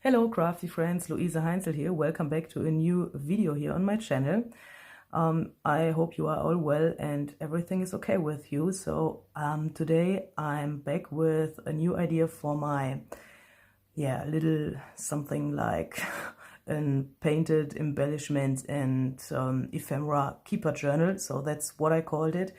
Hello crafty friends, Louise Heinzel here. Welcome back to a new video here on my channel. I hope you are all well and everything is okay with you. So today I'm back with a new idea for my little something like an painted embellishments and ephemera keeper journal. So that's what I called it.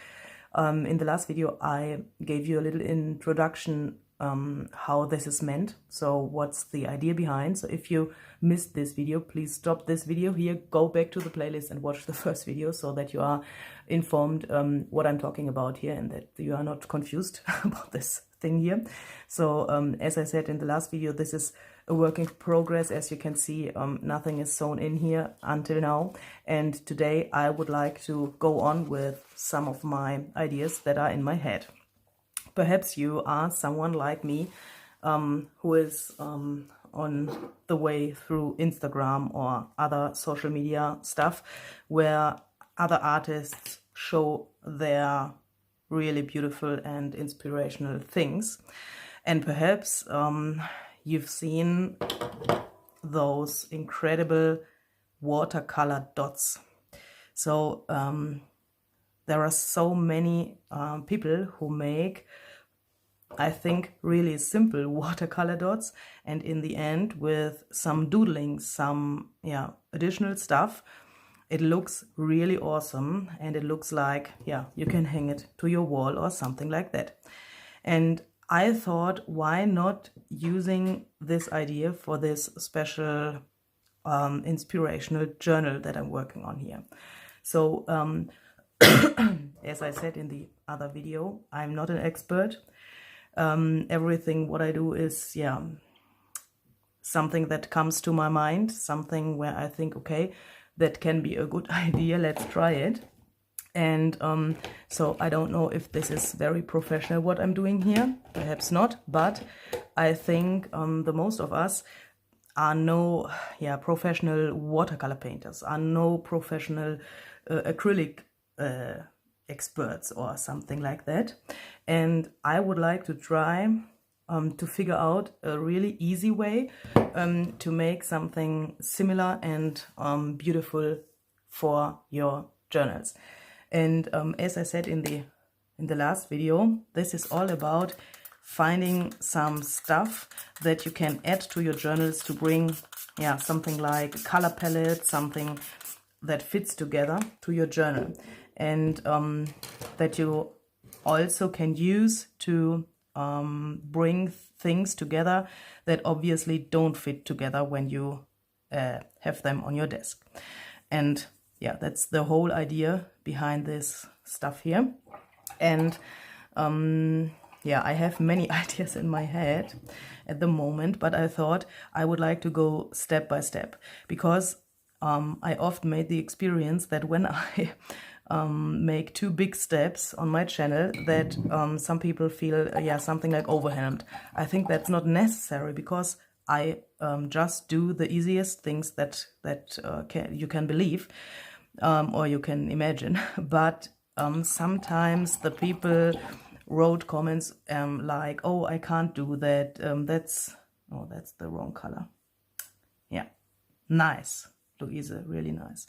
In the last video I gave you a little introduction how this is meant, so what's the idea behind. So if you missed this video, please stop this video here, go back to the playlist and watch the first video so that you are informed what I'm talking about here and that you are not confused about this thing here. So as I said in the last video, this is a work in progress. As you can see, nothing is sewn in here until now, and today I would like to go on with some of my ideas that are in my head. Perhaps you are someone like me who is on the way through Instagram or other social media stuff where other artists show their really beautiful and inspirational things. And perhaps you've seen those incredible watercolor dots. So there are so many people who make, I think, really simple watercolor dots, and in the end, with some doodling, some additional stuff, it looks really awesome, and it looks like you can hang it to your wall or something like that. And I thought, why not using this idea for this special inspirational journal that I'm working on here. So as I said in the other video, I'm not an expert. Everything what I do is something that comes to my mind, something where I think, okay, that can be a good idea, let's try it. And so I don't know if this is very professional what I'm doing here, perhaps not, but I think the most of us are no professional watercolor painters, are no professional acrylic experts or something like that. And I would like to try to figure out a really easy way to make something similar and beautiful for your journals. And as I said in the last video, this is all about finding some stuff that you can add to your journals to bring something like a color palette, something that fits together to your journal, and that you also can use to bring things together that obviously don't fit together when you have them on your desk. And that's the whole idea behind this stuff here. And I have many ideas in my head at the moment, but I thought I would like to go step by step, because I often made the experience that when I make too big steps on my channel, that some people feel something like overwhelmed. I think that's not necessary, because I just do the easiest things that you can believe or you can imagine. But sometimes the people wrote comments like, oh, I can't do that, that's the wrong color. Nice, Louise, really nice.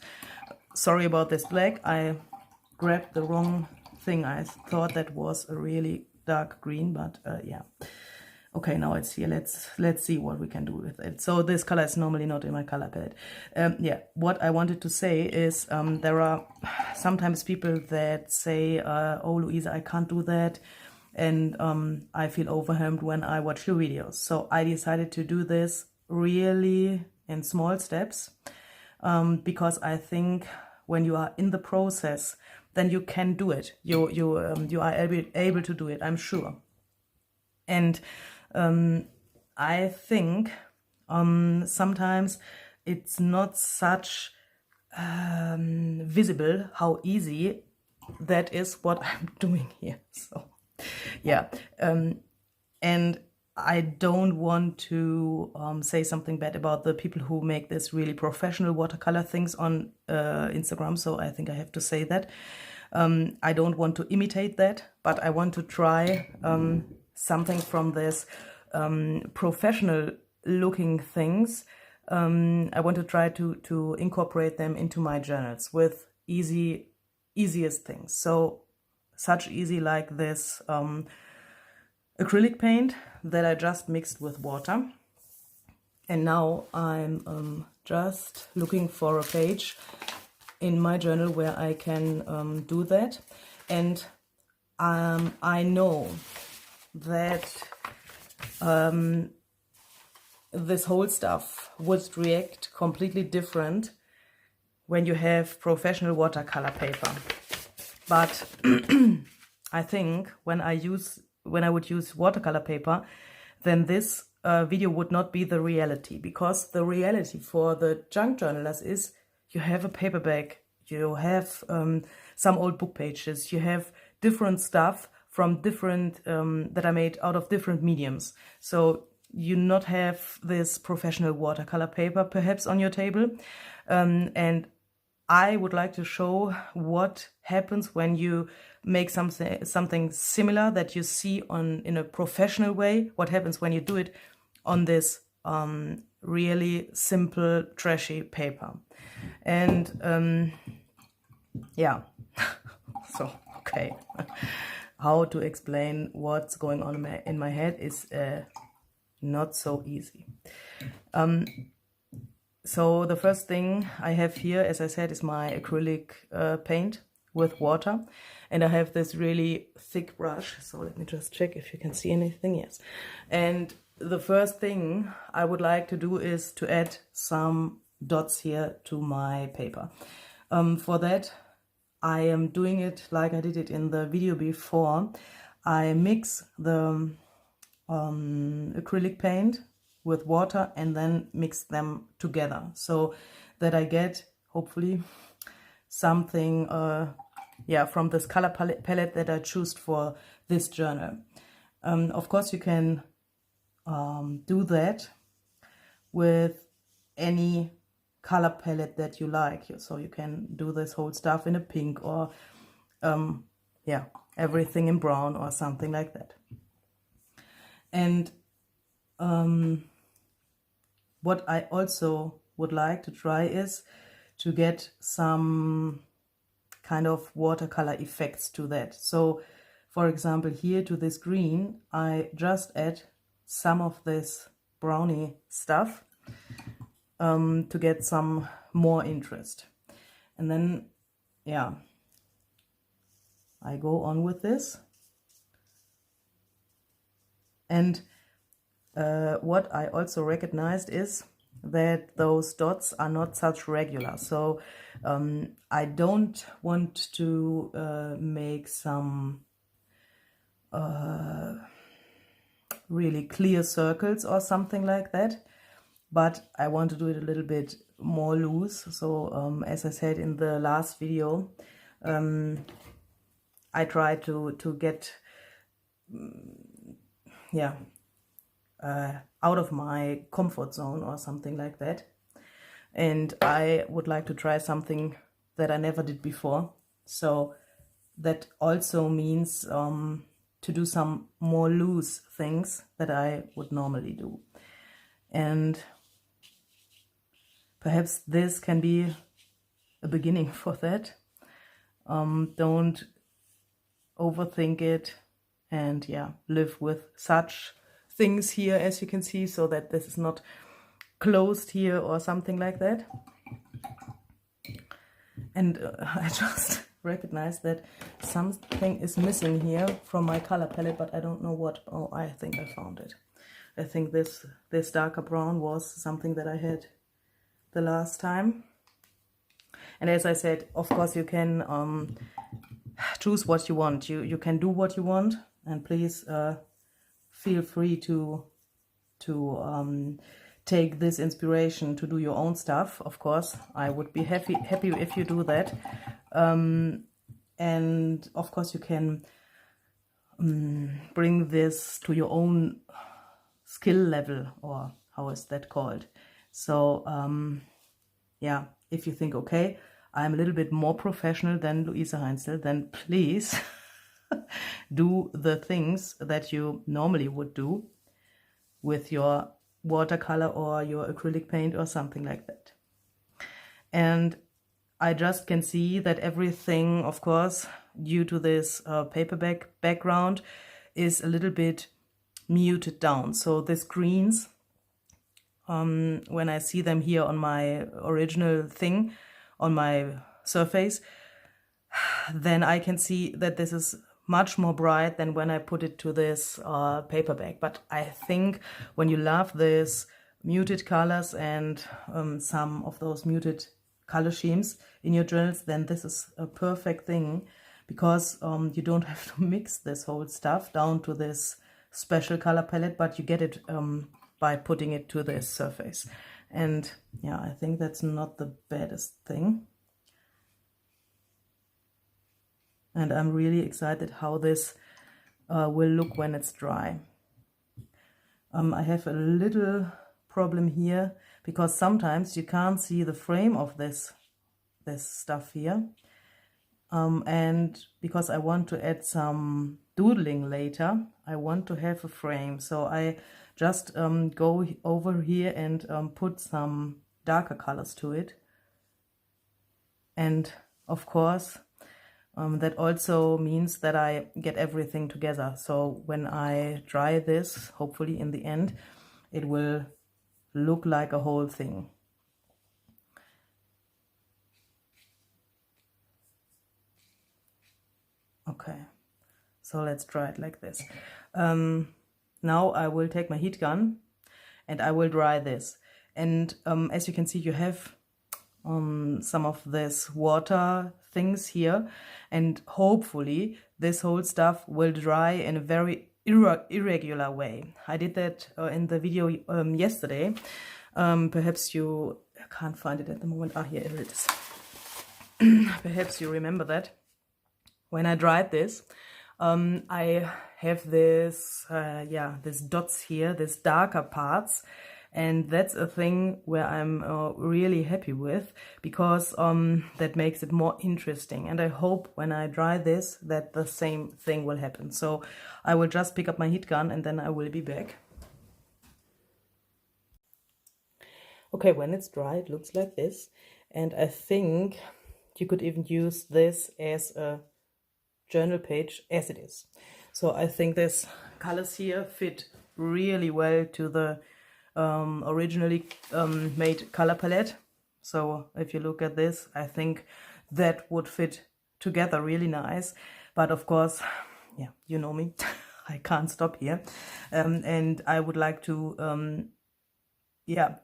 Sorry about this black, I grabbed the wrong thing. I thought that was a really dark green, but okay, now it's here. Let's see what we can do with it. So this color is normally not in my color palette. What I wanted to say is there are sometimes people that say, oh, Louise, I can't do that, and I feel overwhelmed when I watch your videos. So I decided to do this really in small steps, because I think when you are in the process, then you can do it. You are able to do it, I'm sure. And I think sometimes it's not such visible how easy that is what I'm doing here. So and I don't want to say something bad about the people who make this really professional watercolor things on Instagram, so I think I have to say that. I don't want to imitate that, but I want to try something from this professional looking things, I want to try to incorporate them into my journals with easiest things. So such easy like this acrylic paint that I just mixed with water. And now I'm just looking for a page in my journal where I can do that. And I know that this whole stuff would react completely different when you have professional watercolor paper. But I think when I would use watercolor paper, then this video would not be the reality, because the reality for the junk journalers is you have a paperback, you have some old book pages, you have different stuff from different that are made out of different mediums. So you not have this professional watercolor paper perhaps on your table, and I would like to show what happens when you make something similar that you see in a professional way. What happens when you do it on this really simple, trashy paper. And yeah, so okay, how to explain what's going on in my head is not so easy. So the first thing I have here, as I said, is my acrylic paint with water. And I have this really thick brush. So let me just check if you can see anything. Yes. And the first thing I would like to do is to add some dots here to my paper. For that, I am doing it like I did it in the video before. I mix the acrylic paint with water and then mix them together so that I get hopefully something from this color palette that I choose for this journal. Of course you can do that with any color palette that you like, so you can do this whole stuff in a pink or everything in brown or something like that. And what I also would like to try is to get some kind of watercolor effects to that. So for example, here to this green, I just add some of this brownie stuff to get some more interest. And then, yeah, I go on with this. And what I also recognized is that those dots are not such regular. So I don't want to make some really clear circles or something like that, but I want to do it a little bit more loose. So as I said in the last video, I try to get out of my comfort zone or something like that, and I would like to try something that I never did before. So that also means to do some more loose things that I would normally do, and perhaps this can be a beginning for that. Don't overthink it, and live with such things here, as you can see, so that this is not closed here or something like that. And I just recognized that something is missing here from my color palette, but I don't know what. Oh, I think I found it. I think this darker brown was something that I had the last time. And as I said, of course you can choose what you want. You can do what you want, and please feel free to take this inspiration to do your own stuff. Of course, I would be happy if you do that. And of course, you can bring this to your own skill level, or how is that called? So if you think, okay, I'm a little bit more professional than Louise Heinzl, then please do the things that you normally would do with your watercolor or your acrylic paint or something like that. And I just can see that everything, of course, due to this paperback background, is a little bit muted down. So these greens, when I see them here on my original thing, on my surface, then I can see that this is much more bright than when I put it to this paperback. But I think when you love this muted colors and some of those muted color schemes in your journals, then this is a perfect thing, because you don't have to mix this whole stuff down to this special color palette, but you get it by putting it to this surface. And yeah, I think that's not the baddest thing. And I'm really excited how this will look when it's dry. I have a little problem here, because sometimes you can't see the frame of this stuff here. And because I want to add some doodling later, I want to have a frame. So I just go over here and put some darker colors to it. And of course, that also means that I get everything together. So when I dry this, hopefully in the end, it will look like a whole thing. Okay, so let's try it like this. Now I will take my heat gun and I will dry this. And as you can see, you have some of this water things here, and hopefully this whole stuff will dry in a very irregular way. I did that in the video yesterday. Perhaps I can't find it at the moment. Ah, here it is. Perhaps you remember that. When I dried this, I have this, this dots here, these darker parts, and that's a thing where I'm really happy with, because that makes it more interesting. And I hope when I dry this that the same thing will happen. So I will just pick up my heat gun and then I will be back. Okay, when it's dry, it looks like this. And I think you could even use this as a journal page as it is. So I think these colors here fit really well to the originally made color palette. So if you look at this, I think that would fit together really nice. But of course, yeah, you know me, I can't stop here. And I would like to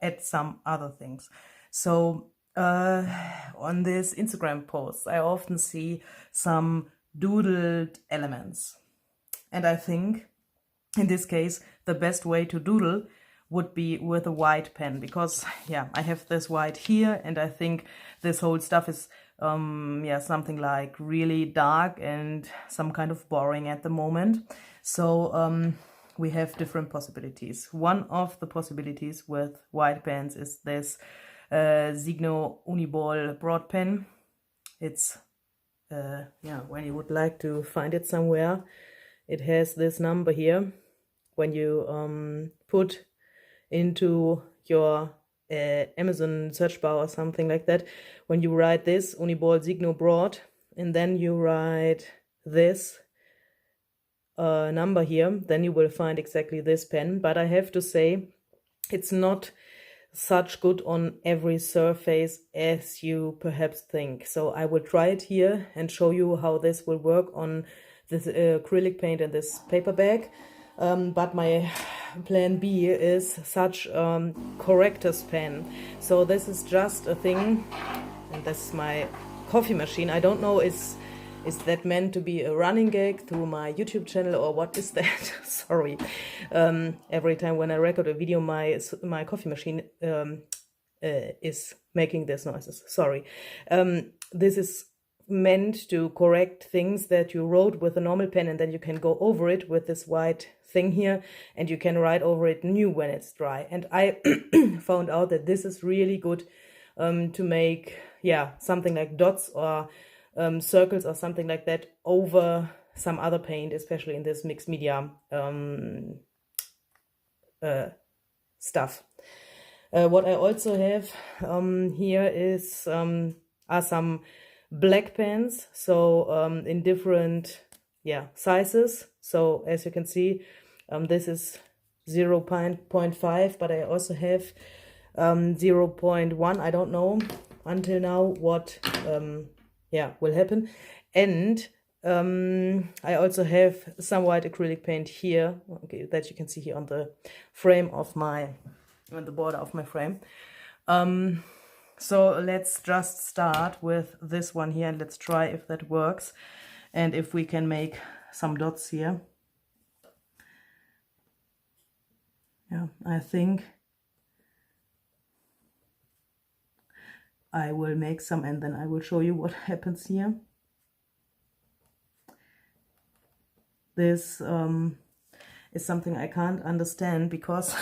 add some other things. So on this Instagram posts, I often see some doodled elements. And I think in this case, the best way to doodle would be with a white pen, because yeah, I have this white here, and I think this whole stuff is something like really dark and some kind of boring at the moment. So we have different possibilities. One of the possibilities with white pens is this Signo Uniball broad pen. It's when you would like to find it somewhere, it has this number here. When you put into your Amazon search bar or something like that, when you write this Uniball Signo broad and then you write this number here, then you will find exactly this pen. But I have to say, it's not such good on every surface as you perhaps think. So I will try it here and show you how this will work on this acrylic paint and this paper bag. But my plan B is such corrector's pen. So this is just a thing, and this is my coffee machine. I don't know, is that meant to be a running gag through my YouTube channel, or what is that? Sorry. Every time when I record a video, my coffee machine is making these noises. Sorry. This is meant to correct things that you wrote with a normal pen, and then you can go over it with this white thing here, and you can write over it new when it's dry. And I found out that this is really good to make something like dots or circles or something like that over some other paint, especially in this mixed media stuff. What I also have here is are some black pens, so in different sizes. So as you can see, this is 0.5, but I also have 0.1. I don't know until now what will happen. And I also have some white acrylic paint here, okay, that you can see here on the frame of my, on the border of my frame. So let's just start with this one here, and let's try if that works and if we can make some dots here. Yeah, I think I will make some and then I will show you what happens here. This is something I can't understand, because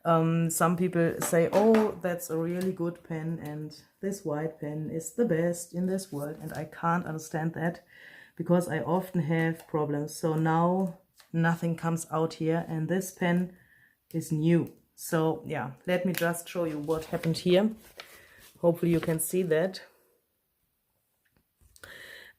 some people say, oh, that's a really good pen and this white pen is the best in this world, and I can't understand that because I often have problems. So now nothing comes out here, and this pen is new. So yeah, let me just show you what happened here. Hopefully you can see that.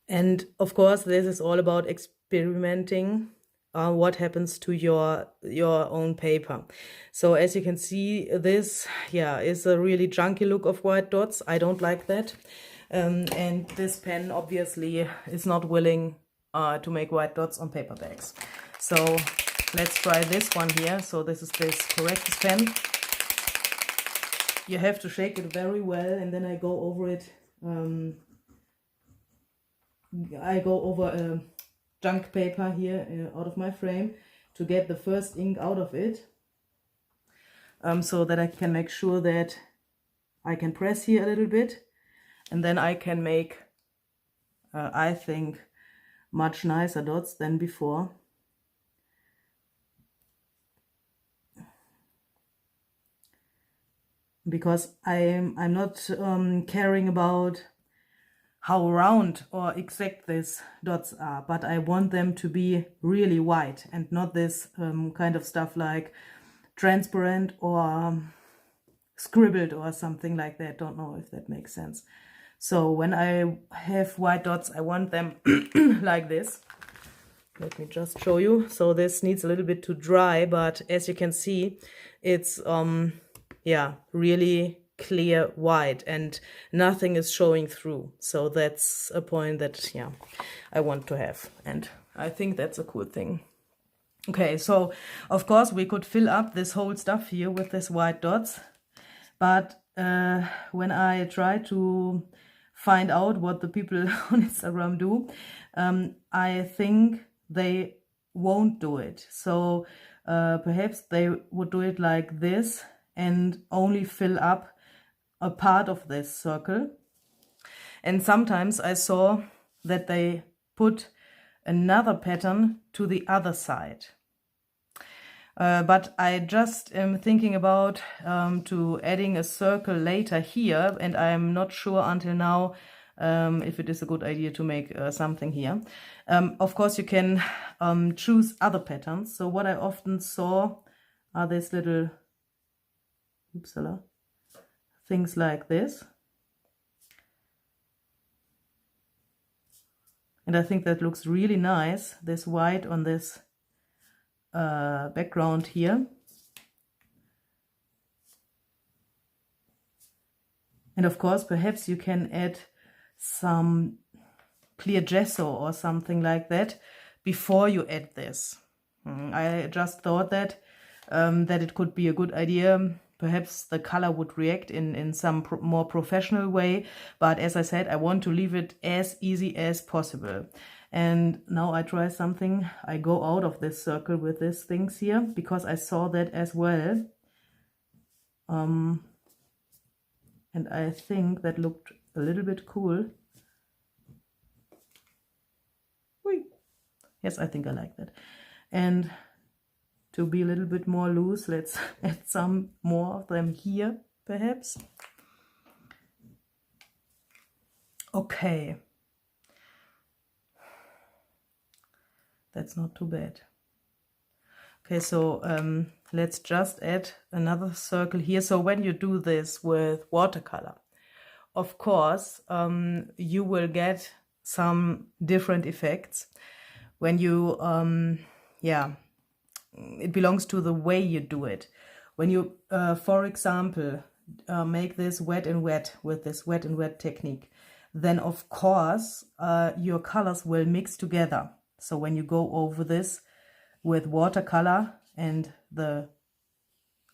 And of course, this is all about experimenting what happens to your own paper. So as you can see, this is a really junky look of white dots. I don't like that. And this pen obviously is not willing to make white dots on paper bags. So let's try this one here. So this is this correctus pen. You have to shake it very well, and then I go over it. I go over a junk paper here out of my frame to get the first ink out of it, so that I can make sure that I can press here a little bit, and then I can make, I think, much nicer dots than before. Because I'm not caring about how round or exact these dots are, but I want them to be really white and not this kind of stuff like transparent or scribbled or something like that. Don't know if that makes sense. So when I have white dots, I want them like this. Let me just show you. So this needs a little bit to dry, but as you can see, it's really clear white and nothing is showing through. So that's a point that I want to have, and I think that's a cool thing. Okay, so of course we could fill up this whole stuff here with this white dots, but when I try to find out what the people on Instagram do, I think they won't do it. So perhaps they would do it like this and only fill up a part of this circle. And sometimes I saw that they put another pattern to the other side. But I just am thinking about to adding a circle later here, and I'm not sure until now if it is a good idea to make something here. Of course, you can choose other patterns. So what I often saw are these little things like this. And I think that looks really nice, this white on this background here. And of course, perhaps you can add some clear gesso or something like that before you add this. I just thought that it could be a good idea. Perhaps the color would react in some more professional way, but as I said, I want to leave it as easy as possible. And now I try something. I go out of this circle with these things here, because I saw that as well. And I think that looked a little bit cool. Whee! Yes, I think I like that. And to be a little bit more loose, let's add some more of them here, perhaps. Okay. That's not too bad. Okay, so let's just add another circle here. So when you do this with watercolor, of course, you will get some different effects when you, yeah, it belongs to the way you do it. When you, for example, make this wet and wet with this wet and wet technique, then of course your colors will mix together. So when you go over this with watercolor and the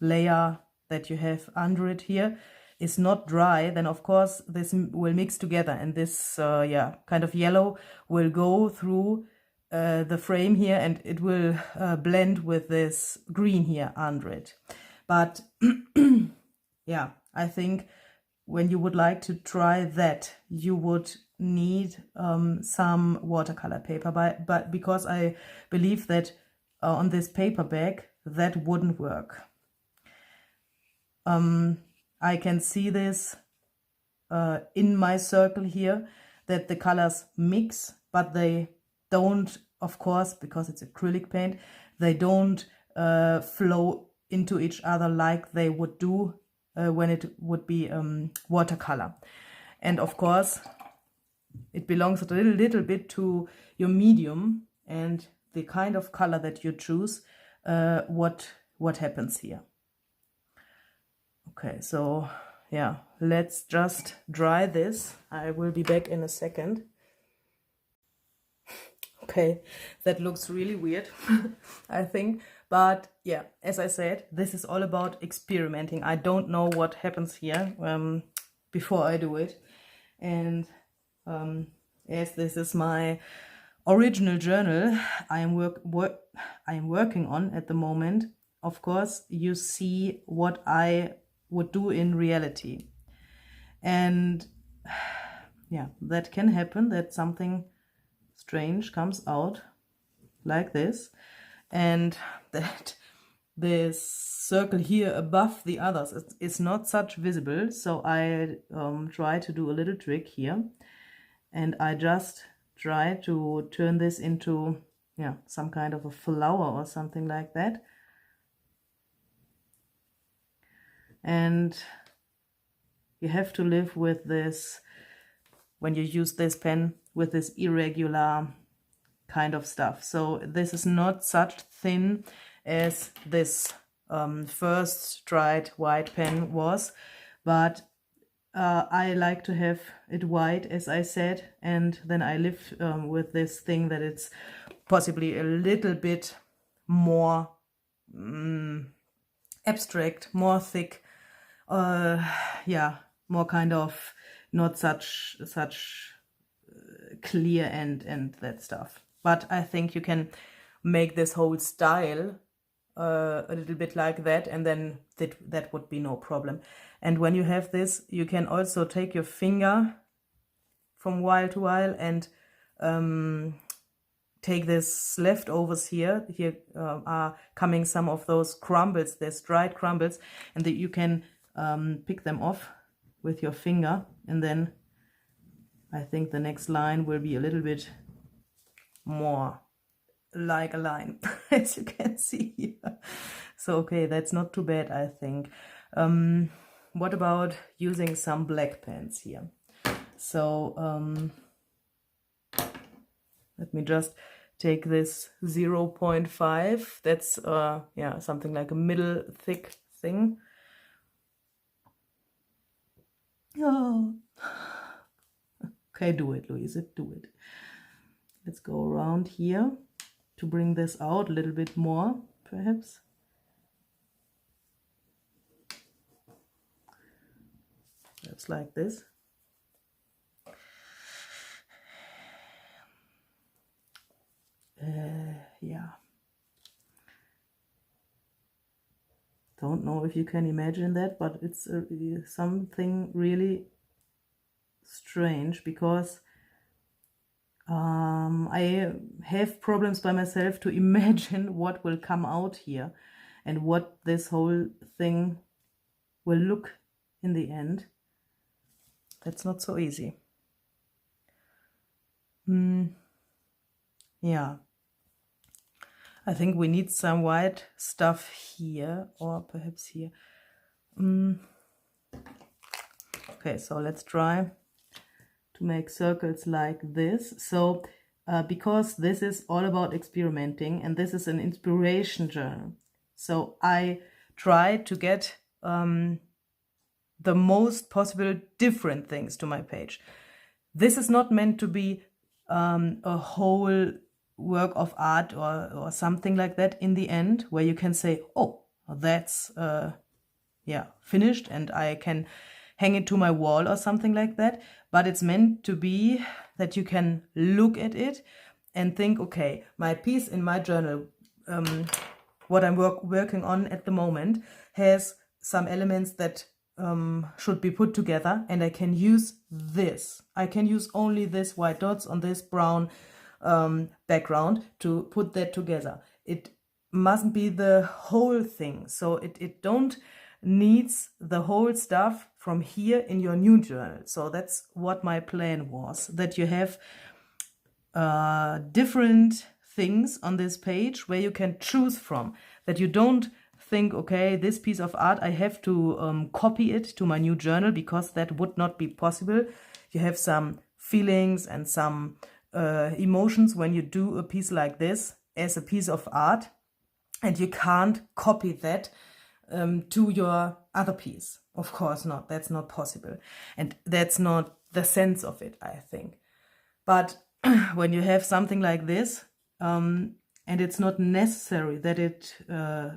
layer that you have under it here is not dry, then of course this will mix together, and this yeah, kind of yellow will go through the frame here, and it will blend with this green here under it. But yeah, I think when you would like to try that, you would need some watercolor paper, but because I believe that on this paper bag that wouldn't work. I can see this in my circle here, that the colors mix, but they don't, of course, because it's acrylic paint, they don't flow into each other like they would do when it would be watercolor. And of course, it belongs a little bit to your medium and the kind of color that you choose, what happens here. Okay, so yeah, let's just dry this. I will be back in a second. Okay, that looks really weird, I think. But yeah, as I said, this is all about experimenting. I don't know what happens here before I do it. And as this is my original journal I am working on at the moment, of course, you see what I would do in reality. And yeah, that can happen, that something strange comes out like this, and that this circle here above the others is not such visible. So I try to do a little trick here, and I just try to turn this into, yeah, some kind of a flower or something like that. And you have to live with this, when you use this pen, with this irregular kind of stuff. So this is not such thin as this first dried white pen was, but I like to have it white, as I said, and then I live with this thing that it's possibly a little bit more abstract, more thick, yeah, more kind of not such clear and that stuff. But I think you can make this whole style a little bit like that, and then that would be no problem. And when you have this, you can also take your finger from while to while and take this leftovers here. Here are coming some of those crumbles, there's dried crumbles, and that you can pick them off with your finger, and then I think the next line will be a little bit more like a line, as you can see here. So okay, that's not too bad, I think. What about using some black pens here? So let me just take this 0.5. That's yeah, something like a middle thick thing. Oh. Okay, do it, Louise, do it. Let's go around here to bring this out a little bit more, perhaps. Perhaps like this. Yeah. Don't know if you can imagine that, but it's something really strange, because I have problems by myself to imagine what will come out here and what this whole thing will look in the end. That's not so easy. Yeah, I think we need some white stuff here, or perhaps here. Okay, so let's try to make circles like this. So because this is all about experimenting, and this is an inspiration journal, so I try to get the most possible different things to my page. This is not meant to be a whole work of art or something like that in the end, where you can say, oh, that's yeah, finished and I can hang it to my wall or something like that. But it's meant to be that you can look at it and think, okay, my piece in my journal, what I'm working on at the moment, has some elements that should be put together, and I can use this. I can use only this white dots on this brown background to put that together. It mustn't be the whole thing, so it don't needs the whole stuff from here in your new journal. So that's what my plan was, that you have different things on this page where you can choose from, that you don't think, okay, this piece of art, I have to copy it to my new journal, because that would not be possible. You have some feelings and some emotions when you do a piece like this as a piece of art, and you can't copy that to your other piece. Of course not, that's not possible. And that's not the sense of it, I think. But when you have something like this, and it's not necessary that it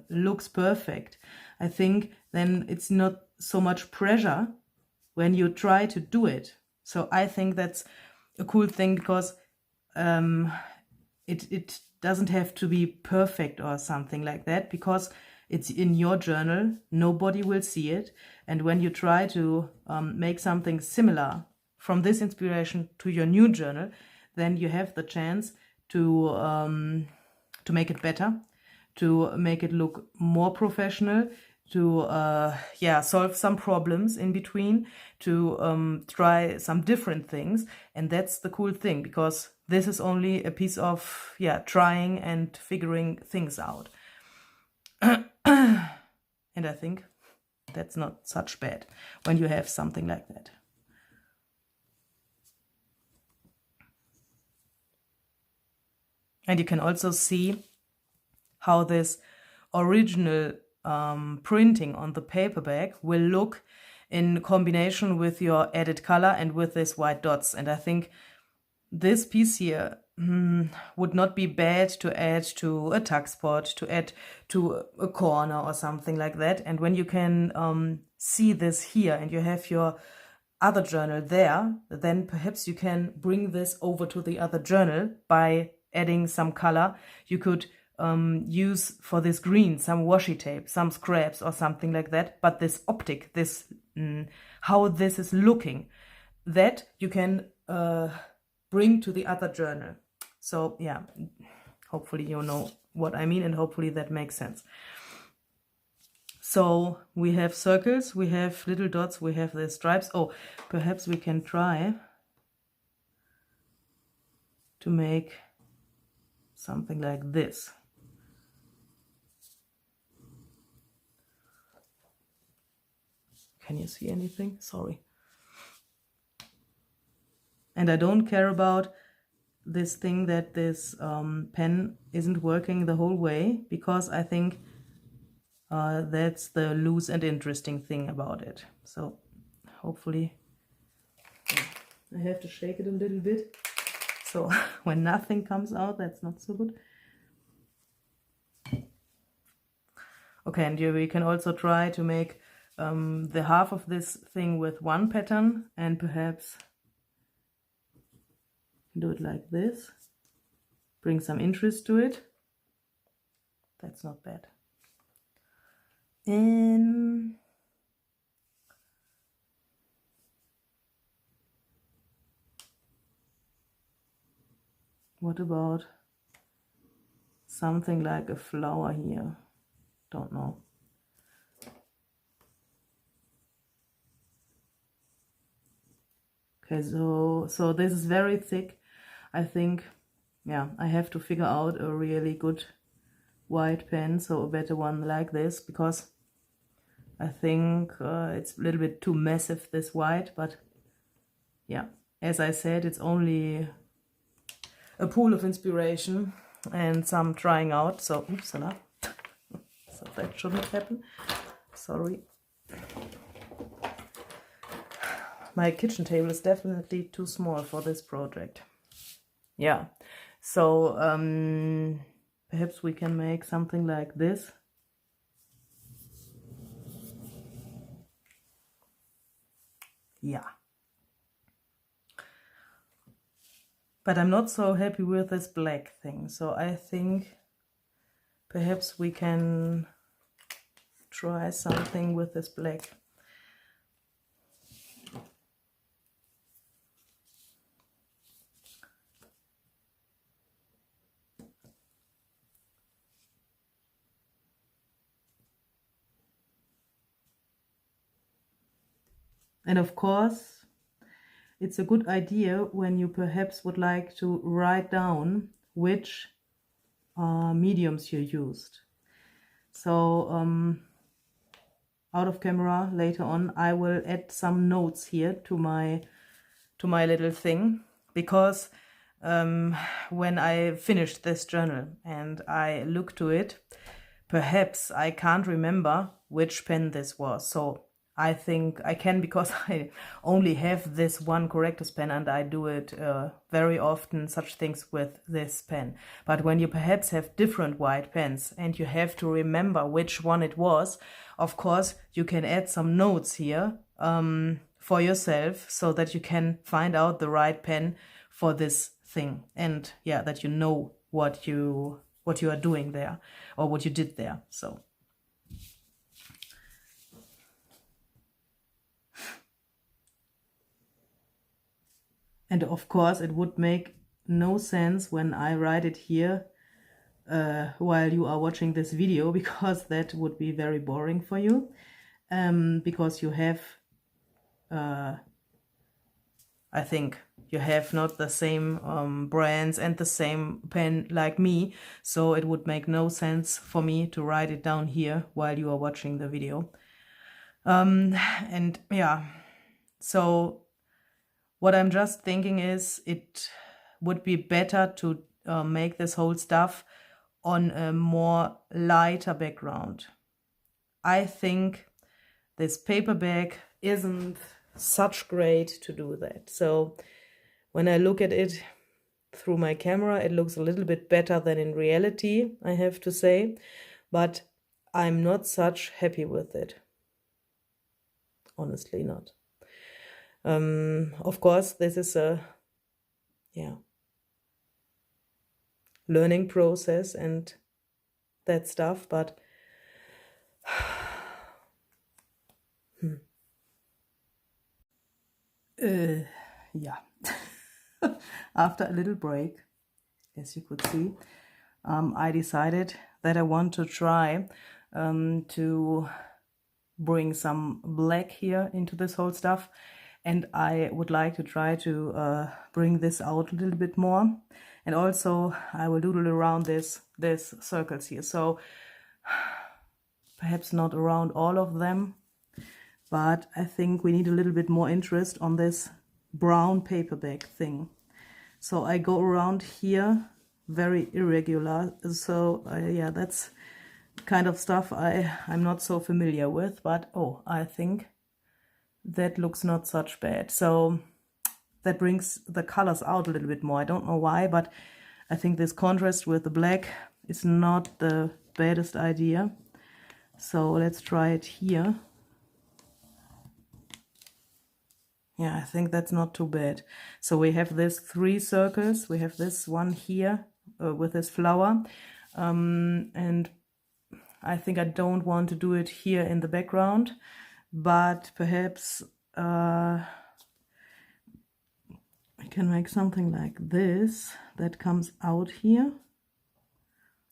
looks perfect, I think then it's not so much pressure when you try to do it. So I think that's a cool thing, because it doesn't have to be perfect or something like that, because it's in your journal, nobody will see it. And when you try to make something similar from this inspiration to your new journal, then you have the chance to make it better, to make it look more professional, to yeah, solve some problems in between, to try some different things. And that's the cool thing, because this is only a piece of, yeah, trying and figuring things out. And I think that's not such bad when you have something like that. And you can also see how this original printing on the paperback will look in combination with your added color and with this white dots. And I think this piece here would not be bad to add to a tuck spot, to add to a corner or something like that. And when you can see this here and you have your other journal there, then perhaps you can bring this over to the other journal by adding some color. You could use for this green some washi tape, some scraps or something like that. But this optic, this how this is looking, that you can bring to the other journal. So yeah, hopefully you know what I mean, and hopefully that makes sense. So we have circles, we have little dots, we have the stripes. Oh, perhaps we can try to make something like this. Can you see anything? Sorry. And I don't care about this thing that this pen isn't working the whole way, because I think that's the loose and interesting thing about it. So hopefully, I have to shake it a little bit. So when nothing comes out, that's not so good. Okay, and we can also try to make the half of this thing with one pattern, and perhaps do it like this, bring some interest to it. That's not bad. And what about something like a flower here? Don't know. Okay, so this is very thick. I think, yeah, I have to figure out a really good white pen, so a better one like this, because I think it's a little bit too massive, this white. But yeah, as I said, it's only a pool of inspiration and some trying out. So oopsala. So that shouldn't happen. Sorry. My kitchen table is definitely too small for this project. Yeah, so perhaps we can make something like this. Yeah. But I'm not so happy with this black thing, so I think perhaps we can try something with this black. And of course, it's a good idea when you perhaps would like to write down which mediums you used. So out of camera later on, I will add some notes here to my little thing, because when I finished this journal and I look to it, perhaps I can't remember which pen this was. So I think I can, because I only have this one corrector's pen and I do it very often, such things with this pen. But when you perhaps have different white pens and you have to remember which one it was, of course you can add some notes here for yourself, so that you can find out the right pen for this thing, and yeah, that you know what you are doing there, or what you did there. So and of course it would make no sense when I write it here while you are watching this video, because that would be very boring for you, because you have I think you have not the same brands and the same pen like me, so it would make no sense for me to write it down here while you are watching the video. And yeah, so what I'm just thinking is it would be better to make this whole stuff on a more lighter background. I think this paper bag isn't such great to do that. So when I look at it through my camera, it looks a little bit better than in reality, I have to say, but I'm not such happy with it. Honestly not. Of course, this is a learning process and that stuff, but yeah. After a little break, as you could see, I decided that I want to try to bring some black here into this whole stuff, and I would like to try to bring this out a little bit more, and also I will doodle around this circles here, so perhaps not around all of them, but I think we need a little bit more interest on this brown paper bag thing. So I go around here very irregular, so yeah, that's kind of stuff I'm not so familiar with, but oh, I think that looks not such bad. So that brings the colors out a little bit more. I don't know why, but I think this contrast with the black is not the baddest idea. So let's try it here. Yeah, I think that's not too bad. So we have this 3 circles. We have this one here with this flower. And I think I don't want to do it here in the background, but perhaps I can make something like this that comes out here.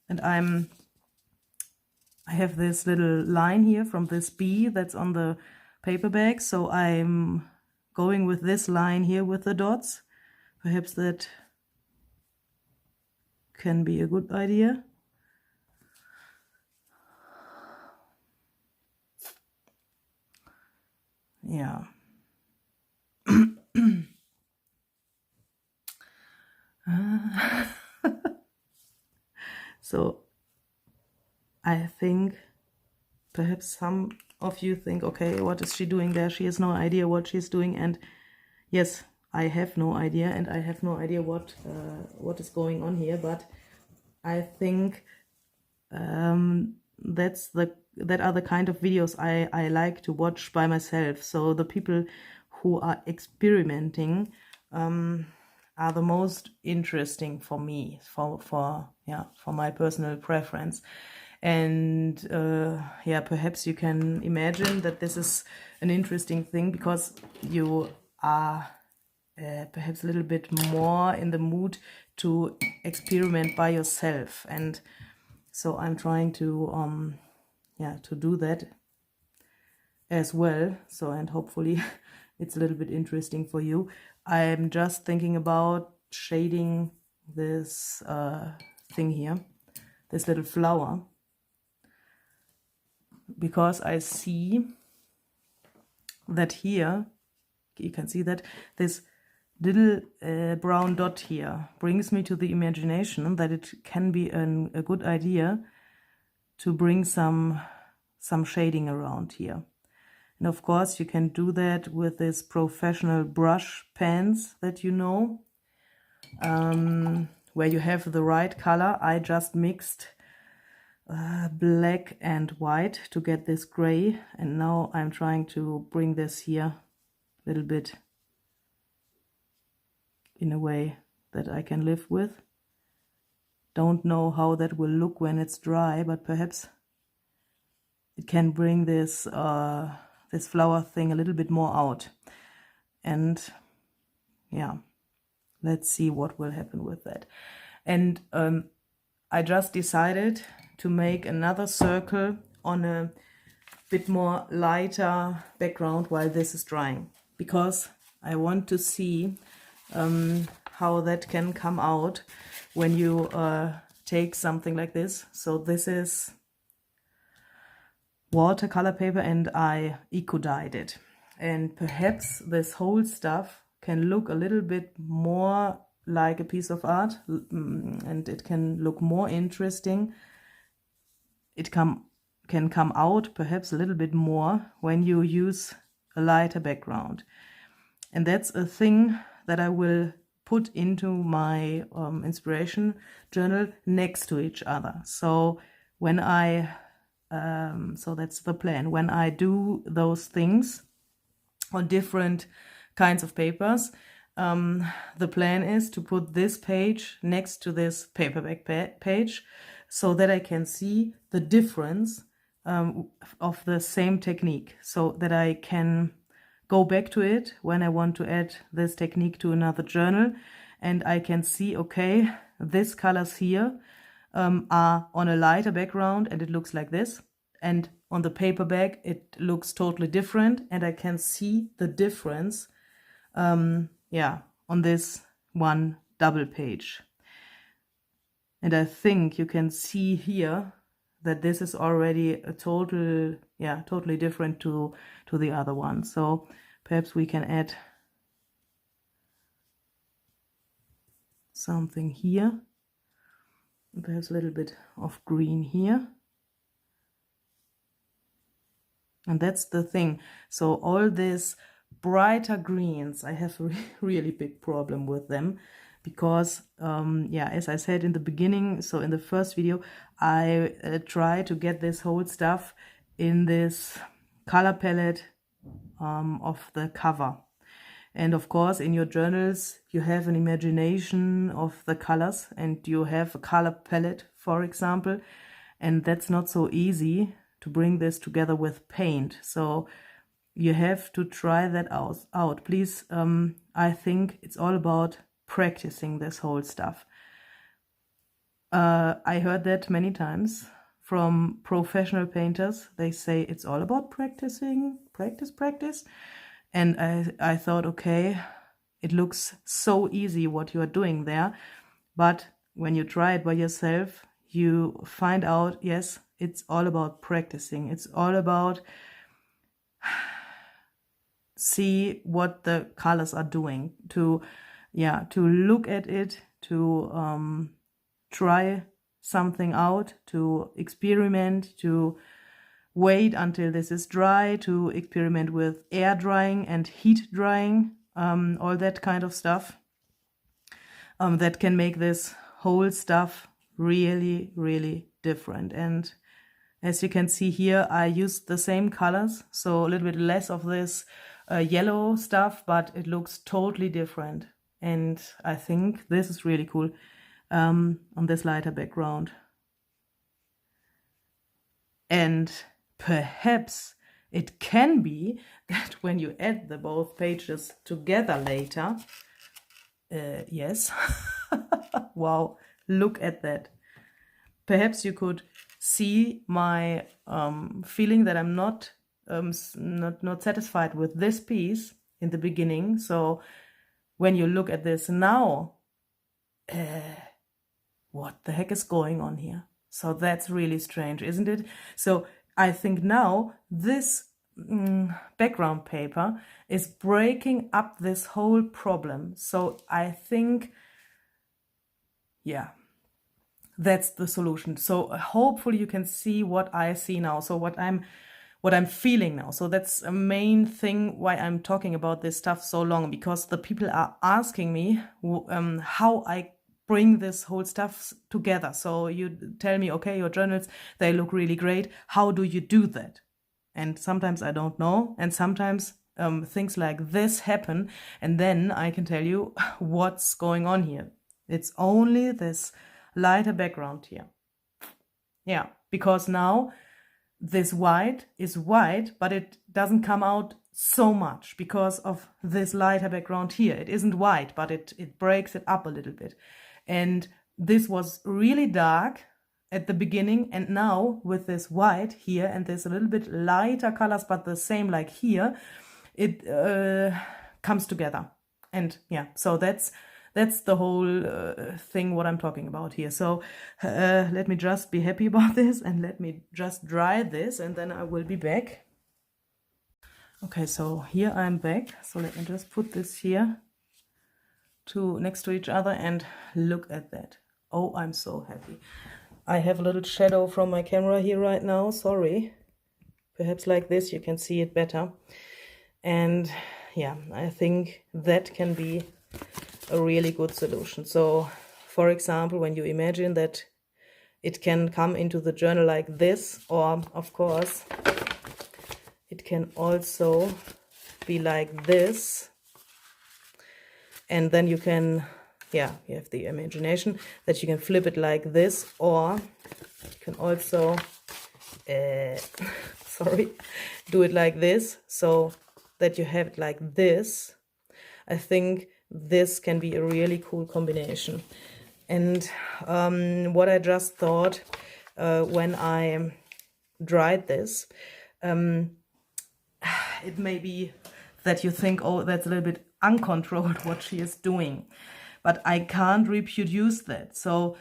And I have this little line here from this bee that's on the paper bag, so I'm going with this line here with the dots. Perhaps that can be a good idea. yeah. So I think perhaps some of you think, okay, what is she doing there? She has no idea what she's doing. And yes, I have no idea, and I have no idea what is going on here. But I think that are the kind of videos I like to watch by myself. So the people who are experimenting are the most interesting for me, for my personal preference. And yeah, perhaps you can imagine that this is an interesting thing because you are perhaps a little bit more in the mood to experiment by yourself. And so I'm trying to to do that as well. So, and hopefully it's a little bit interesting for you. I'm just thinking about shading this thing here, this little flower, because I see that here, you can see that this little brown dot here brings me to the imagination that it can be a good idea to bring some shading around here. And of course you can do that with this professional brush pens that you know, where you have the right color. I just mixed black and white to get this gray, and now I'm trying to bring this here a little bit in a way that I can live with. Don't know how that will look when it's dry, but perhaps it can bring this this flower thing a little bit more out. And yeah, let's see what will happen with that. And I just decided to make another circle on a bit more lighter background while this is drying, because I want to see how that can come out when you take something like this. So this is watercolor paper and I eco-dyed it, and perhaps this whole stuff can look a little bit more like a piece of art, and it can look more interesting. It can come out perhaps a little bit more when you use a lighter background. And that's a thing that I will put into my inspiration journal next to each other. So when I so that's the plan. When I do those things on different kinds of papers, the plan is to put this page next to this paperback page, so that I can see the difference of the same technique, so that I can go back to it when I want to add this technique to another journal, and I can see, okay, these colors here are on a lighter background and it looks like this, and on the paperback it looks totally different, and I can see the difference yeah, on this one double page. And I think you can see here that this is already a totally different to the other one. So perhaps we can add something here, perhaps a little bit of green here. And that's the thing. So all these brighter greens, I have a really big problem with them, because yeah, as I said in the beginning, so in the first video, I try to get this whole stuff in this color palette of the cover. And of course, in your journals, you have an imagination of the colors, and you have a color palette, for example, and that's not so easy to bring this together with paint. So you have to try that out. Please, I think it's all about practicing this whole stuff. I heard that many times from professional painters. They say it's all about practicing, practice. And I thought, okay, it looks so easy what you are doing there. But when you try it by yourself, you find out, yes, it's all about practicing. It's all about see what the colors are doing, to look at it, to try something out, to experiment, to wait until this is dry, to experiment with air drying and heat drying, all that kind of stuff that can make this whole stuff really, really different. And as you can see here, I used the same colors, so a little bit less of this yellow stuff, but it looks totally different. And I think this is really cool on this lighter background. And perhaps it can be that when you add the both pages together later, yes, wow, look at that. Perhaps you could see my feeling that I'm not satisfied with this piece in the beginning. So when you look at this now, what the heck is going on here? So that's really strange, isn't it? So I think now this background paper is breaking up this whole problem. So I think, yeah, that's the solution. So hopefully you can see what I see now, so what I'm feeling now. So that's a main thing why I'm talking about this stuff so long, because the people are asking me how I bring this whole stuff together. So you tell me, okay, your journals, they look really great. How do you do that? And sometimes I don't know. And sometimes things like this happen. And then I can tell you what's going on here. It's only this lighter background here. Yeah, because now this white is white, but it doesn't come out so much because of this lighter background here. It isn't white, but it breaks it up a little bit. And this was really dark at the beginning, and now with this white here and this a little bit lighter colors, but the same like here, it comes together. And yeah, so that's the whole thing what I'm talking about here. So let me just be happy about this, and let me just dry this, and then I will be back. Okay, so here I'm back. So let me just put this here next to each other, and look at that. Oh, I'm so happy. I have a little shadow from my camera here right now, sorry. Perhaps like this you can see it better. And yeah, I think that can be a really good solution. So for example, when you imagine that it can come into the journal like this, or of course it can also be like this, and then you can, yeah, you have the imagination that you can flip it like this, or you can also sorry, do it like this, so that you have it like this. I think this can be a really cool combination. And what I just thought when I dried this, it may be that you think, oh, that's a little bit uncontrolled what she is doing, but I can't reproduce that. So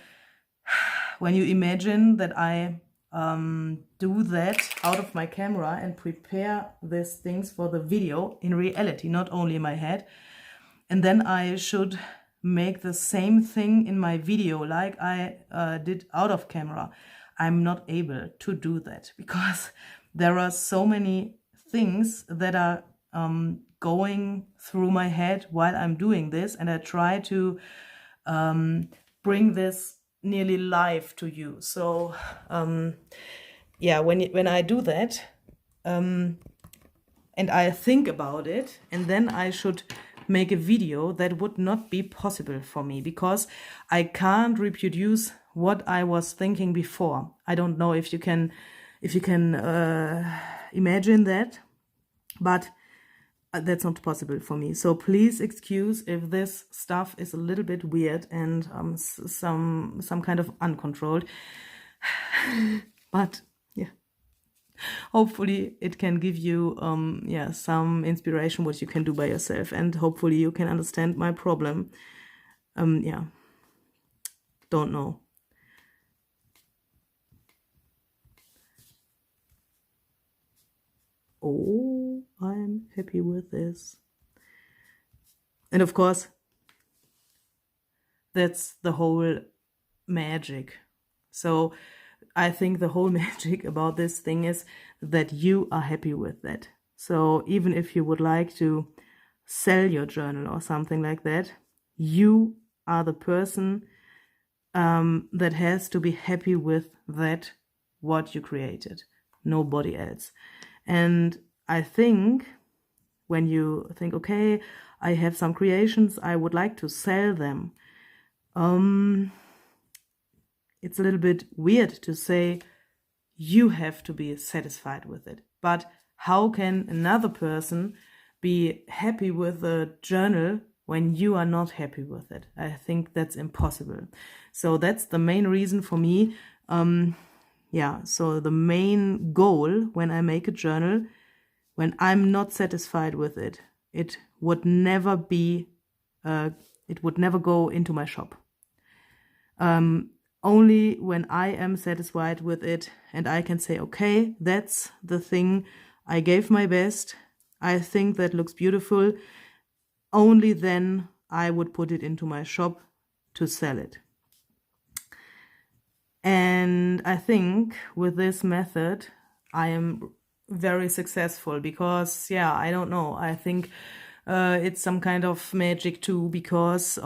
when you imagine that I do that out of my camera and prepare these things for the video in reality, not only in my head, and then I should make the same thing in my video like I did out of camera, I'm not able to do that, because there are so many things that are going through my head while I'm doing this, and I try to bring this nearly live to you. So yeah, when I do that and I think about it, and then I should make a video, that would not be possible for me, because I can't reproduce what I was thinking before. I don't know if you can imagine that, but that's not possible for me. So please excuse if this stuff is a little bit weird and some kind of uncontrolled. But yeah, hopefully it can give you yeah, some inspiration what you can do by yourself, and hopefully you can understand my problem. Yeah, don't know. Oh, I'm happy with this. And of course, that's the whole magic. So I think the whole magic about this thing is that you are happy with that. So even if you would like to sell your journal or something like that, you are the person that has to be happy with that, what you created, nobody else. And I think when you think, okay, I have some creations, I would like to sell them, it's a little bit weird to say you have to be satisfied with it. But how can another person be happy with a journal when you are not happy with it? I think that's impossible. So that's the main reason for me. So the main goal when I make a journal, when I'm not satisfied with it, it would never go into my shop. Only when I am satisfied with it and I can say, okay, that's the thing, I gave my best, I think that looks beautiful, only then I would put it into my shop to sell it. And I think with this method I am very successful because, I don't know, I think it's some kind of magic too, because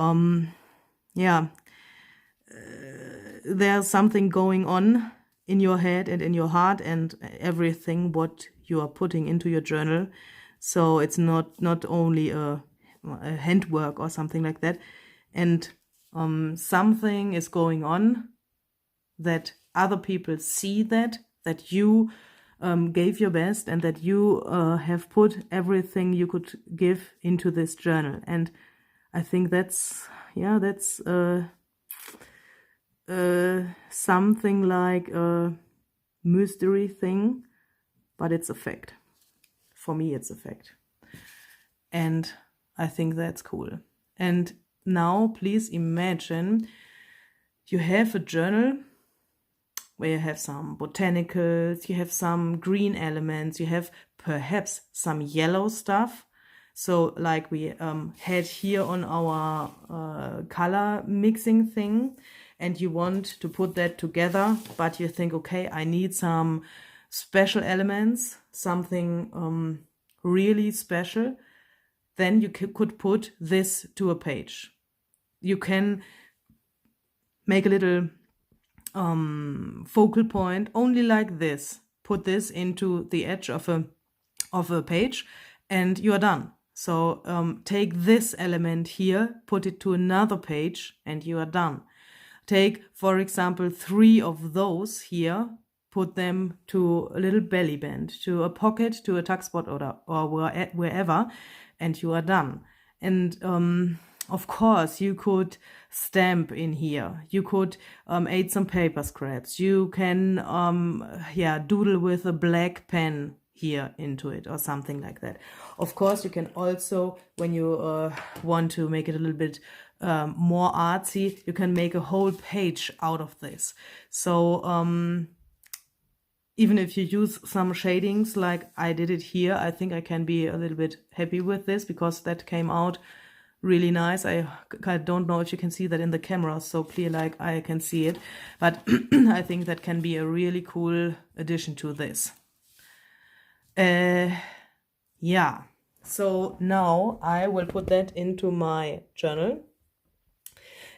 there's something going on in your head and in your heart and everything what you are putting into your journal. So it's not only a handwork or something like that. And something is going on that other people see that you gave your best and that you have put everything you could give into this journal. And I think that's something like a mystery thing, but it's a fact. For me, it's a fact. And I think that's cool. And now please imagine you have a journal where you have some botanicals, you have some green elements, you have perhaps some yellow stuff. So like we had here on our color mixing thing, and you want to put that together, but you think, okay, I need some special elements, something really special, then you could put this to a page. You can make a little focal point only like this, put this into the edge of a page, and you are done. So take this element here, put it to another page, and you are done. Take, for example, 3 of those here, put them to a little belly band, to a pocket, to a tuck spot, or wherever, and you are done. And of course, you could stamp in here. You could add some paper scraps. You can doodle with a black pen here into it or something like that. Of course, you can also, when you want to make it a little bit more artsy, you can make a whole page out of this. So even if you use some shadings like I did it here, I think I can be a little bit happy with this because that came out really nice. I don't know if you can see that in the camera so clear like I can see it, but I think that can be a really cool addition to this. So now I will put that into my journal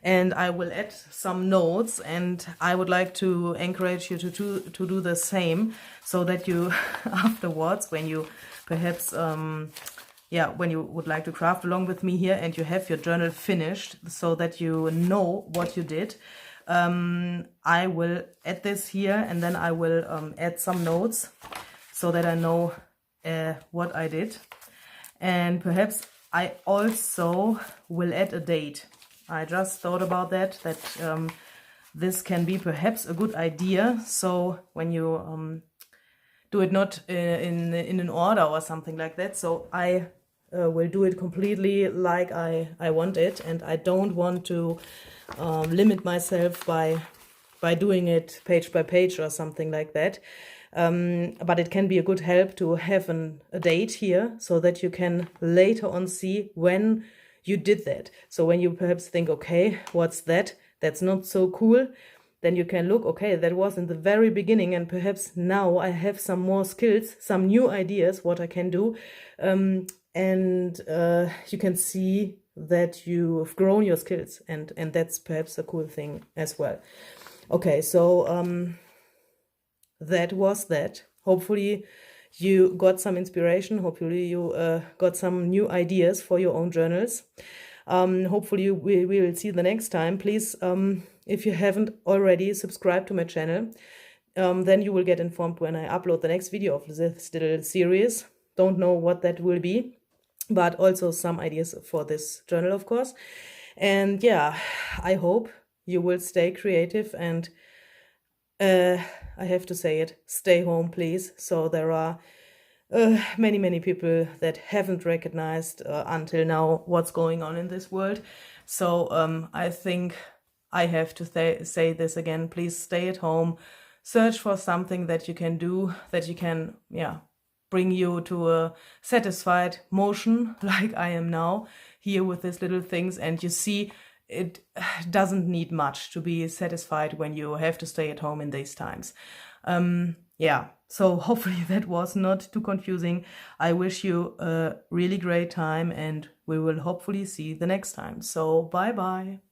and I will add some notes, and I would like to encourage you to do the same, so that you afterwards, when you perhaps when you would like to craft along with me here and you have your journal finished, so that you know what you did, I will add this here, and then I will add some notes so that I know what I did. And perhaps I also will add a date. I just thought about that this can be perhaps a good idea. So when you do it not in an order or something like that, so I will do it completely like I want it, and I don't want to limit myself by doing it page by page or something like that. but it can be a good help to have a date here so that you can later on see when you did that. So when you perhaps think, okay, what's that? That's not so cool. Then you can look, okay, that was in the very beginning, and perhaps now I have some more skills, some new ideas, what I can do. And you can see that you've grown your skills, and that's perhaps a cool thing as well. Okay, so that was that. Hopefully you got some inspiration. Hopefully you got some new ideas for your own journals. Hopefully we will see the next time. Please, if you haven't already, subscribe to my channel. Then you will get informed when I upload the next video of this little series. Don't know what that will be, but also some ideas for this journal, of course. And yeah, I hope you will stay creative, and I have to say it, stay home, please. So there are many people that haven't recognized until now what's going on in this world. So I think I have to say this again, please stay at home, search for something that you can do, that you can, yeah, bring you to a satisfied motion like I am now here with these little things. And you see, it doesn't need much to be satisfied when you have to stay at home in these times. Yeah, so hopefully that was not too confusing. I wish you a really great time, and we will hopefully see the next time. So bye bye.